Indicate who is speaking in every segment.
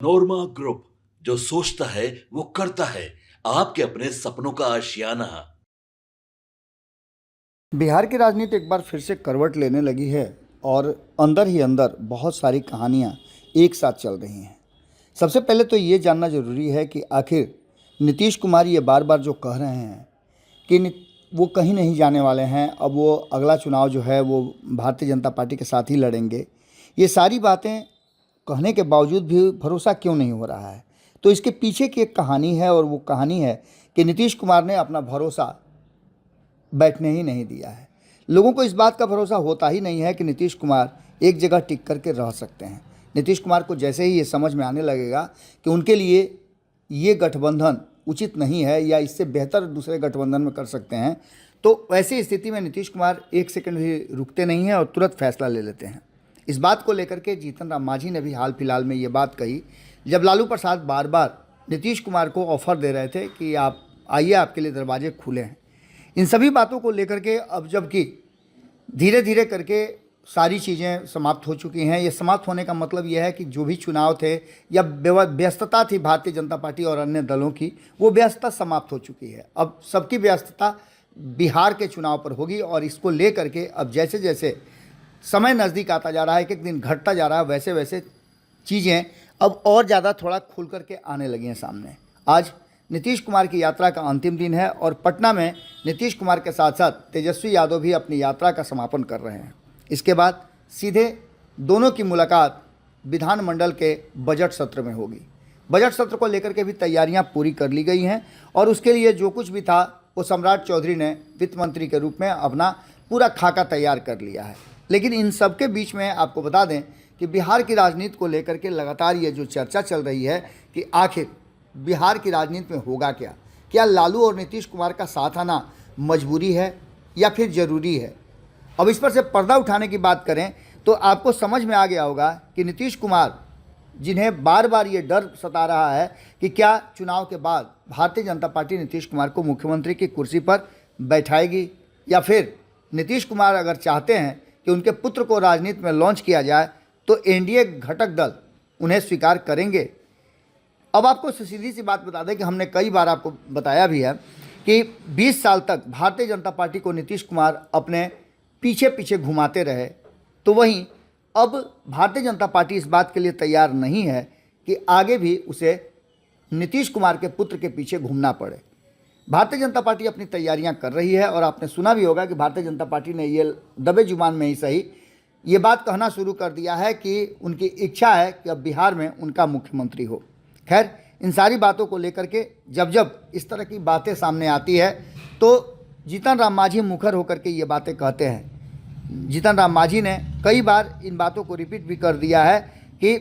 Speaker 1: नोरमा group, जो सोचता है वो करता है। आपके अपने सपनों का आशियाना।
Speaker 2: बिहार की राजनीति एक बार फिर से करवट लेने लगी है और अंदर ही अंदर बहुत सारी कहानियां एक साथ चल रही हैं। सबसे पहले तो ये जानना जरूरी है कि आखिर नीतीश कुमार ये बार बार जो कह रहे हैं कि वो कहीं नहीं जाने वाले हैं, अब वो अगला चुनाव जो है वो भारतीय जनता पार्टी के साथ ही लड़ेंगे, ये सारी बातें कहने के बावजूद भी भरोसा क्यों नहीं हो रहा है। तो इसके पीछे की एक कहानी है और वो कहानी है कि नीतीश कुमार ने अपना भरोसा बैठने ही नहीं दिया है। लोगों को इस बात का भरोसा होता ही नहीं है कि नीतीश कुमार एक जगह टिक करके रह सकते हैं। नीतीश कुमार को जैसे ही ये समझ में आने लगेगा कि उनके लिए ये गठबंधन उचित नहीं है या इससे बेहतर दूसरे गठबंधन में कर सकते हैं, तो ऐसी स्थिति में नीतीश कुमार एक सेकंड भी रुकते नहीं हैं और तुरंत फैसला ले लेते हैं। इस बात को लेकर के जीतन राम मांझी ने भी हाल फिलहाल में ये बात कही, जब लालू प्रसाद बार बार नीतीश कुमार को ऑफर दे रहे थे कि आप आइए, आपके लिए दरवाजे खुले हैं। इन सभी बातों को लेकर के अब जबकि धीरे धीरे करके सारी चीज़ें समाप्त हो चुकी हैं, ये समाप्त होने का मतलब यह है कि जो भी चुनाव थे या व्यस्तता थी भारतीय जनता पार्टी और अन्य दलों की, वो व्यस्तता समाप्त हो चुकी है। अब सबकी व्यस्तता बिहार के चुनाव पर होगी और इसको ले करके अब जैसे जैसे समय नज़दीक आता जा रहा है, एक एक दिन घटता जा रहा है, वैसे वैसे चीज़ें अब और ज़्यादा थोड़ा खुल करके आने लगी हैं सामने। आज नीतीश कुमार की यात्रा का अंतिम दिन है और पटना में नीतीश कुमार के साथ साथ तेजस्वी यादव भी अपनी यात्रा का समापन कर रहे हैं। इसके बाद सीधे दोनों की मुलाकात विधानमंडल के बजट सत्र में होगी। बजट सत्र को लेकर के भी तैयारियां पूरी कर ली गई हैं और उसके लिए जो कुछ भी था वो सम्राट चौधरी ने वित्त मंत्री के रूप में अपना पूरा खाका तैयार कर लिया है। लेकिन इन सब के बीच में आपको बता दें कि बिहार की राजनीति को लेकर के लगातार ये जो चर्चा चल रही है कि आखिर बिहार की राजनीति में होगा क्या, क्या लालू और नीतीश कुमार का साथ आना मजबूरी है या फिर ज़रूरी है। अब इस पर से पर्दा उठाने की बात करें तो आपको समझ में आ गया होगा कि नीतीश कुमार, जिन्हें बार बार ये डर सता रहा है कि क्या चुनाव के बाद भारतीय जनता पार्टी नीतीश कुमार को मुख्यमंत्री की कुर्सी पर बैठाएगी या फिर नीतीश कुमार अगर चाहते हैं कि उनके पुत्र को राजनीति में लॉन्च किया जाए तो एनडीए घटक दल उन्हें स्वीकार करेंगे। अब आपको सीधी सी बात बता दें कि हमने कई बार आपको बताया भी है कि 20 साल तक भारतीय जनता पार्टी को नीतीश कुमार अपने पीछे पीछे घुमाते रहे, तो वहीं अब भारतीय जनता पार्टी इस बात के लिए तैयार नहीं है कि आगे भी उसे नीतीश कुमार के पुत्र के पीछे घूमना पड़े। भारतीय जनता पार्टी अपनी तैयारियां कर रही है और आपने सुना भी होगा कि भारतीय जनता पार्टी ने ये दबे जुबान में ही सही ये बात कहना शुरू कर दिया है कि उनकी इच्छा है कि अब बिहार में उनका मुख्यमंत्री हो। खैर, इन सारी बातों को लेकर के जब जब इस तरह की बातें सामने आती है तो जीतन राम मांझी मुखर होकर के ये बातें कहते हैं। जीतन राम मांझी ने कई बार इन बातों को रिपीट भी कर दिया है कि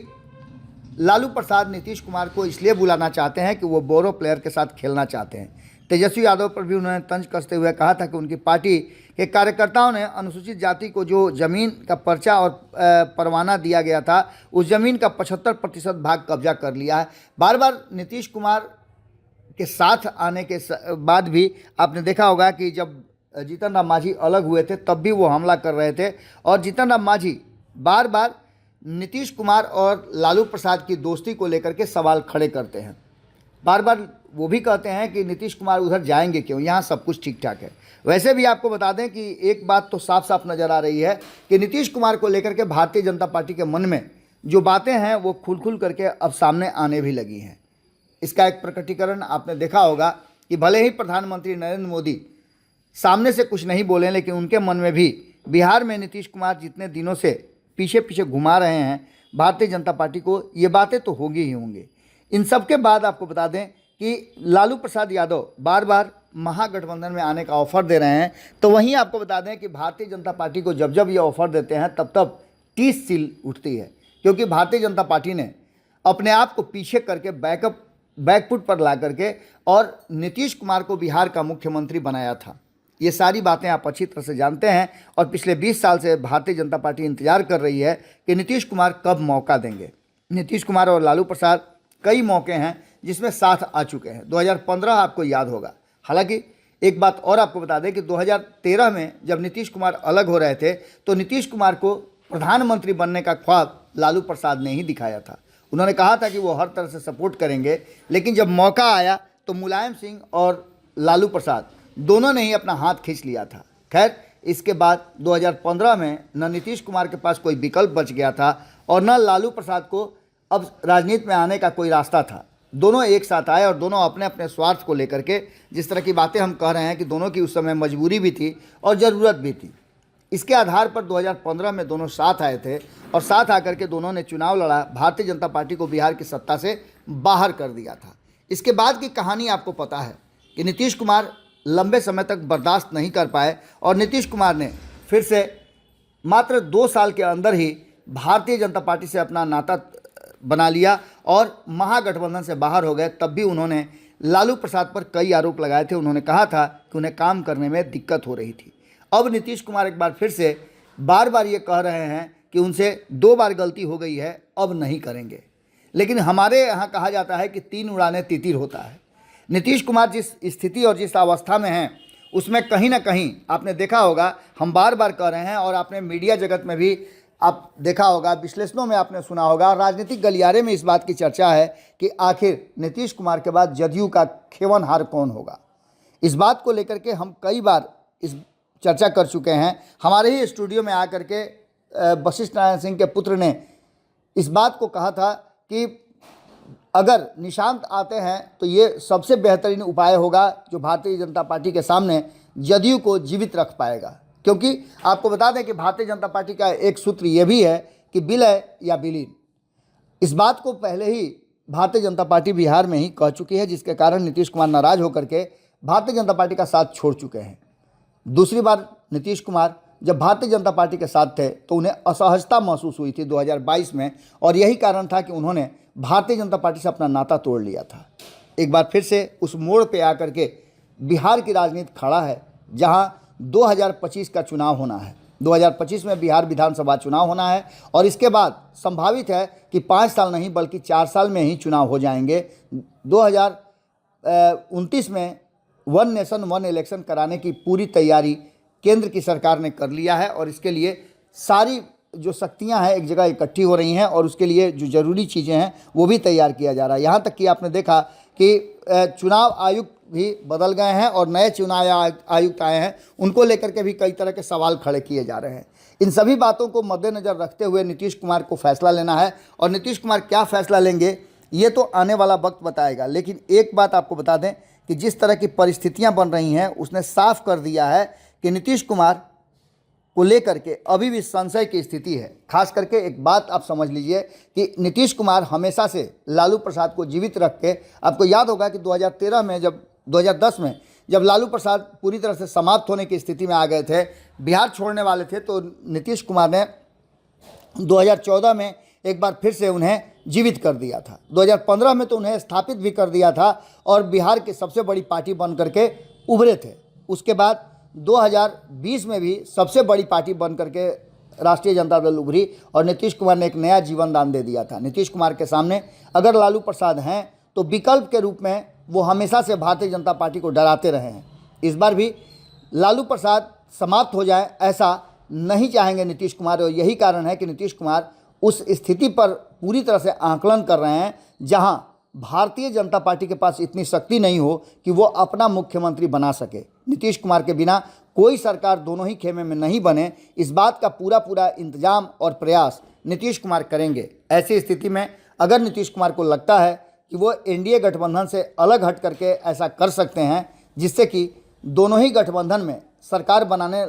Speaker 2: लालू प्रसाद नीतीश कुमार को इसलिए बुलाना चाहते हैं कि वो बोरो प्लेयर के साथ खेलना चाहते हैं। तेजस्वी यादव पर भी उन्होंने तंज कसते हुए कहा था कि उनकी पार्टी के कार्यकर्ताओं ने अनुसूचित जाति को जो ज़मीन का पर्चा और परवाना दिया गया था, उस ज़मीन का 75% भाग कब्जा कर लिया है। बार बार नीतीश कुमार के साथ आने के बाद भी आपने देखा होगा कि जब जीतन राम मांझी अलग हुए थे तब भी वो हमला कर रहे थे और जीतन राम मांझी बार बार नीतीश कुमार और लालू प्रसाद की दोस्ती को लेकर के सवाल खड़े करते हैं। बार बार वो भी कहते हैं कि नीतीश कुमार उधर जाएंगे क्यों, यहाँ सब कुछ ठीक ठाक है। वैसे भी आपको बता दें कि एक बात तो साफ साफ नज़र आ रही है कि नीतीश कुमार को लेकर के भारतीय जनता पार्टी के मन में जो बातें हैं वो खुल करके अब सामने आने भी लगी हैं। इसका एक प्रकटीकरण आपने देखा होगा कि भले ही प्रधानमंत्री नरेंद्र मोदी सामने से कुछ नहीं बोले, लेकिन उनके मन में भी बिहार में नीतीश कुमार जितने दिनों से पीछे पीछे घुमा रहे हैं भारतीय जनता पार्टी को, ये बातें तो होगी ही होंगी। इन सब के बाद आपको बता दें कि लालू प्रसाद यादव बार बार महागठबंधन में आने का ऑफर दे रहे हैं, तो वहीं आपको बता दें कि भारतीय जनता पार्टी को जब जब ये ऑफर देते हैं तब तब टीस सील उठती है, क्योंकि भारतीय जनता पार्टी ने अपने आप को पीछे करके बैकफुट पर ला करके और नीतीश कुमार को बिहार का मुख्यमंत्री बनाया था। ये सारी बातें आप अच्छी तरह से जानते हैं और पिछले 20 साल से भारतीय जनता पार्टी इंतजार कर रही है कि नीतीश कुमार कब मौका देंगे। नीतीश कुमार और लालू प्रसाद कई मौके हैं जिसमें साथ आ चुके हैं। 2015 आपको याद होगा। हालांकि एक बात और आपको बता दें कि 2013 में जब नीतीश कुमार अलग हो रहे थे तो नीतीश कुमार को प्रधानमंत्री बनने का ख्वाब लालू प्रसाद ने ही दिखाया था उन्होंने कहा था कि वो हर तरह से सपोर्ट करेंगे, लेकिन जब मौका आया तो मुलायम सिंह और लालू प्रसाद दोनों ने ही अपना हाथ खींच लिया था। खैर, इसके बाद 2015 में न नीतीश कुमार के पास कोई विकल्प बच गया था और न लालू प्रसाद को अब राजनीति में आने का कोई रास्ता था। दोनों एक साथ आए और दोनों अपने अपने स्वार्थ को लेकर के, जिस तरह की बातें हम कह रहे हैं कि दोनों की उस समय मजबूरी भी थी और ज़रूरत भी थी, इसके आधार पर 2015 में दोनों साथ आए थे और साथ आकर के दोनों ने चुनाव लड़ा, भारतीय जनता पार्टी को बिहार की सत्ता से बाहर कर दिया था। इसके बाद की कहानी आपको पता है कि नीतीश कुमार लंबे समय तक बर्दाश्त नहीं कर पाए और नीतीश कुमार ने फिर से मात्र 2 साल के अंदर ही भारतीय जनता पार्टी से अपना नाता बना लिया और महागठबंधन से बाहर हो गए। तब भी उन्होंने लालू प्रसाद पर कई आरोप लगाए थे। उन्होंने कहा था कि उन्हें काम करने में दिक्कत हो रही थी। अब नीतीश कुमार एक बार फिर से बार बार ये कह रहे हैं कि उनसे 2 बार गलती हो गई है, अब नहीं करेंगे। लेकिन हमारे यहाँ कहा जाता है कि 3 उड़ाने तितिर होता है। नीतीश कुमार जिस स्थिति और जिस अवस्था में हैं, उसमें कहीं ना कहीं आपने देखा होगा, हम बार बार कह रहे हैं और आपने मीडिया जगत में भी आप देखा होगा, विश्लेषणों में आपने सुना होगा, राजनीतिक गलियारे में इस बात की चर्चा है कि आखिर नीतीश कुमार के बाद जदयू का खेवनहार कौन होगा। इस बात को लेकर के हम कई बार इस चर्चा कर चुके हैं। हमारे ही स्टूडियो में आकर के वशिष्ठ नारायण सिंह के पुत्र ने इस बात को कहा था कि अगर निशांत आते हैं तो ये सबसे बेहतरीन उपाय होगा जो भारतीय जनता पार्टी के सामने जदयू को जीवित रख पाएगा। क्योंकि आपको बता दें कि भारतीय जनता पार्टी का एक सूत्र ये भी है कि विलय या विलीन। इस बात को पहले ही भारतीय जनता पार्टी बिहार में ही कह चुकी है, जिसके कारण नीतीश कुमार नाराज होकर के भारतीय जनता पार्टी का साथ छोड़ चुके हैं। दूसरी बार नीतीश कुमार जब भारतीय जनता पार्टी के साथ थे तो उन्हें असहजता महसूस हुई थी 2022 में, और यही कारण था कि उन्होंने भारतीय जनता पार्टी से अपना नाता तोड़ लिया था। एक बार फिर से उस मोड़ पे आकर के बिहार की राजनीति खड़ा है, जहां 2025 का चुनाव होना है। 2025 में बिहार विधानसभा चुनाव होना है और इसके बाद संभावित है कि 5 साल नहीं बल्कि 4 साल में ही चुनाव हो जाएंगे। 2029 में 1 नेशन 1 इलेक्शन कराने की पूरी तैयारी केंद्र की सरकार ने कर लिया है और इसके लिए सारी जो शक्तियां हैं एक जगह इकट्ठी हो रही हैं और उसके लिए जो ज़रूरी चीज़ें हैं वो भी तैयार किया जा रहा है। यहाँ तक कि आपने देखा कि चुनाव आयुक्त भी बदल गए हैं और नए चुनाव आयुक्त आए हैं, उनको लेकर के भी कई तरह के सवाल खड़े किए जा रहे हैं। इन सभी बातों को मद्देनज़र रखते हुए नीतीश कुमार को फैसला लेना है और नीतीश कुमार क्या फ़ैसला लेंगे ये तो आने वाला वक्त बताएगा। लेकिन एक बात आपको बता दें कि जिस तरह की परिस्थितियाँ बन रही हैं उसने साफ कर दिया है कि नीतीश कुमार को लेकर के अभी भी संशय की स्थिति है। खास करके एक बात आप समझ लीजिए कि नीतीश कुमार हमेशा से लालू प्रसाद को जीवित रख के, आपको याद होगा कि 2013 में जब 2010 में जब लालू प्रसाद पूरी तरह से समाप्त होने की स्थिति में आ गए थे, बिहार छोड़ने वाले थे, तो नीतीश कुमार ने 2014 में एक बार फिर से उन्हें जीवित कर दिया था। 2015 में तो उन्हें स्थापित भी कर दिया था और बिहार की सबसे बड़ी पार्टी बन करके उभरे थे। उसके बाद 2020 में भी सबसे बड़ी पार्टी बन करके राष्ट्रीय जनता दल उभरी और नीतीश कुमार ने एक नया जीवन दान दे दिया था। नीतीश कुमार के सामने अगर लालू प्रसाद हैं तो विकल्प के रूप में वो हमेशा से भारतीय जनता पार्टी को डराते रहे हैं। इस बार भी लालू प्रसाद समाप्त हो जाए ऐसा नहीं चाहेंगे नीतीश कुमार, और यही कारण है कि नीतीश कुमार उस स्थिति पर पूरी तरह से आकलन कर रहे हैं जहां भारतीय जनता पार्टी के पास इतनी शक्ति नहीं हो कि वो अपना मुख्यमंत्री बना सके। नीतीश कुमार के बिना कोई सरकार दोनों ही खेमे में नहीं बने, इस बात का पूरा इंतजाम और प्रयास नीतीश कुमार करेंगे। ऐसी स्थिति में अगर नीतीश कुमार को लगता है कि वो एनडीए गठबंधन से अलग हट करके ऐसा कर सकते हैं जिससे कि दोनों ही गठबंधन में सरकार बनाने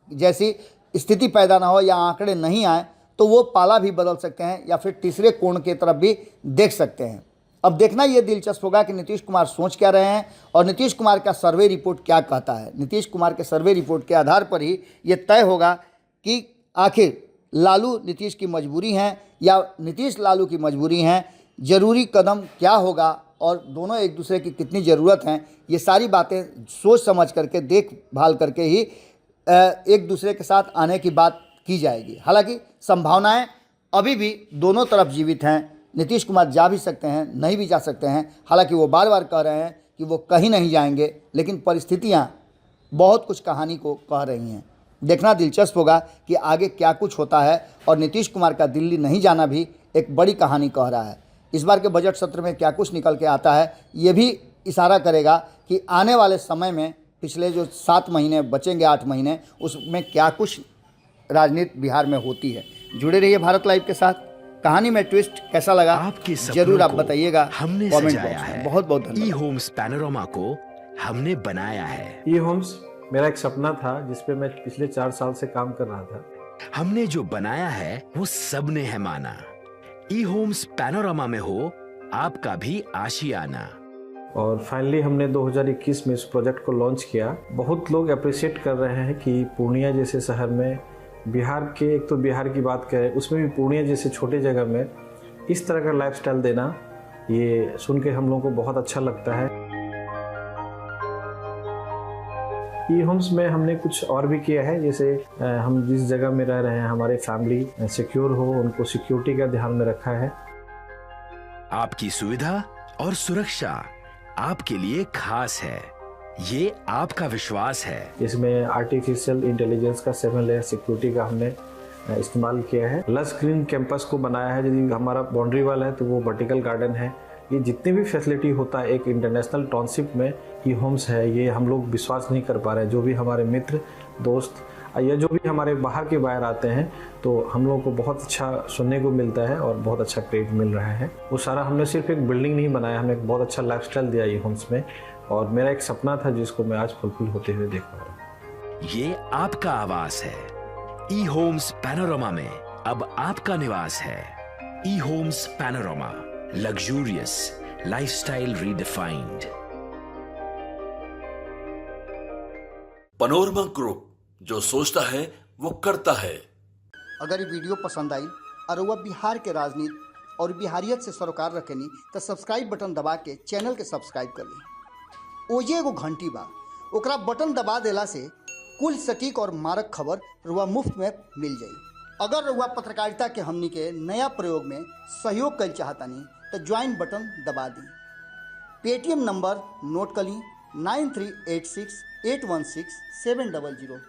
Speaker 2: जैसी स्थिति पैदा ना हो या आंकड़े नहीं आए, तो वो पाला भी बदल सकते हैं या फिर तीसरे कोण की तरफ भी देख सकते हैं। अब देखना ये दिलचस्प होगा कि नीतीश कुमार सोच क्या रहे हैं और नीतीश कुमार का सर्वे रिपोर्ट क्या कहता है। नीतीश कुमार के सर्वे रिपोर्ट के आधार पर ही ये तय होगा कि आखिर लालू नीतीश की मजबूरी हैं या नीतीश लालू की मजबूरी हैं, ज़रूरी कदम क्या होगा और दोनों एक दूसरे की कितनी ज़रूरत हैं। ये सारी बातें सोच समझ करके देखभाल करके ही एक दूसरे के साथ आने की बात की जाएगी। हालांकि संभावनाएं अभी भी दोनों तरफ जीवित हैं। नीतीश कुमार जा भी सकते हैं, नहीं भी जा सकते हैं। हालांकि वो बार बार कह रहे हैं कि वो कहीं नहीं जाएंगे, लेकिन परिस्थितियां बहुत कुछ कहानी को कह रही हैं। देखना दिलचस्प होगा कि आगे क्या कुछ होता है और नीतीश कुमार का दिल्ली नहीं जाना भी एक बड़ी कहानी कह रहा है। इस बार के बजट सत्र में क्या कुछ निकल के आता है, ये भी इशारा करेगा कि आने वाले समय में पिछले जो 7 महीने बचेंगे, 8 महीने, उसमें क्या कुछ राजनीति बिहार में होती है। जुड़े रहिए भारत लाइव के साथ। कहानी में ट्विस्ट कैसा लगा
Speaker 3: आपके सपनों
Speaker 2: जरूर आप
Speaker 3: को
Speaker 2: बताइएगा
Speaker 3: हमने
Speaker 2: कमेंट
Speaker 3: सजाया
Speaker 2: बॉक्स में।
Speaker 3: है।
Speaker 2: बहुत बहुत धन्यवाद।
Speaker 3: ई होम्स पैनोरमा को हमने बनाया है।
Speaker 4: ई होम्स मेरा एक सपना था जिस पे मैं पिछले 4 साल से काम कर रहा था।
Speaker 3: हमने जो बनाया है वो सबने है माना। ई होम्स पैनोरमा में हो आपका भी आशियाना।
Speaker 4: और फाइनली हमने 2021 में इस प्रोजेक्ट को लॉन्च किया। बहुत लोग अप्रिशिएट कर रहे हैं कि पूर्णिया जैसे शहर में, बिहार के, एक तो बिहार की बात करें उसमें भी पूर्णिया जैसे छोटे जगह में इस तरह का लाइफस्टाइल देना, ये सुन के हम लोगों को बहुत अच्छा लगता है। ई होम्स में हमने कुछ और भी किया है, जैसे हम जिस जगह में रह रहे हैं हमारे फैमिली सिक्योर हो, उनको सिक्योरिटी का ध्यान में रखा है।
Speaker 3: आपकी सुविधा और सुरक्षा आपके लिए खास है, ये आपका विश्वास है।
Speaker 4: इसमें आर्टिफिशियल इंटेलिजेंस का 7 लेयर सिक्योरिटी का हमने इस्तेमाल किया है। लस ग्रीन कैंपस को बनाया है। यदि हमारा बाउंड्री वाल है तो वो वर्टिकल गार्डन है। ये जितने भी फैसिलिटी होता है एक इंटरनेशनल टाउनशिप में, ई होम्स है, ये हम लोग विश्वास नहीं कर पा रहे हैं। जो भी हमारे मित्र दोस्त या जो भी हमारे बाहर के बाहर आते हैं तो हम लोगों को बहुत अच्छा सुनने को मिलता है और बहुत अच्छा क्रेडिट मिल रहा है। वो सारा हमने सिर्फ एक बिल्डिंग नहीं बनाया, हमने एक बहुत अच्छा लाइफस्टाइल दिया ई होम्स में, और मेरा एक सपना था जिसको मैं आज फुलफिल होते हुए देख पा रहा हूँ।
Speaker 3: ये आपका आवास है। ई होम्स पैनोरमा में अब आपका निवास है। E Homes Panorama, luxurious lifestyle redefined.
Speaker 1: Panorama group, जो सोचता है वो करता है।
Speaker 2: अगर ये वीडियो पसंद आई और वह बिहार के राजनीति और बिहारियत से सरोकार रखेनी तो सब्सक्राइब बटन दबा के चैनल के सब्सक्राइब कर ली। ओजे एगो घंटी बा, ओकरा बटन दबा देला से कुल सटीक और मारक खबर रुआ मुफ्त में मिल जाई। अगर रुआ पत्रकारिता के हमनी के नया प्रयोग में सहयोग कर चाहतानी तो ज्वाइन बटन दबा दी। पेटीएम नंबर नोट कर ली 9386816700।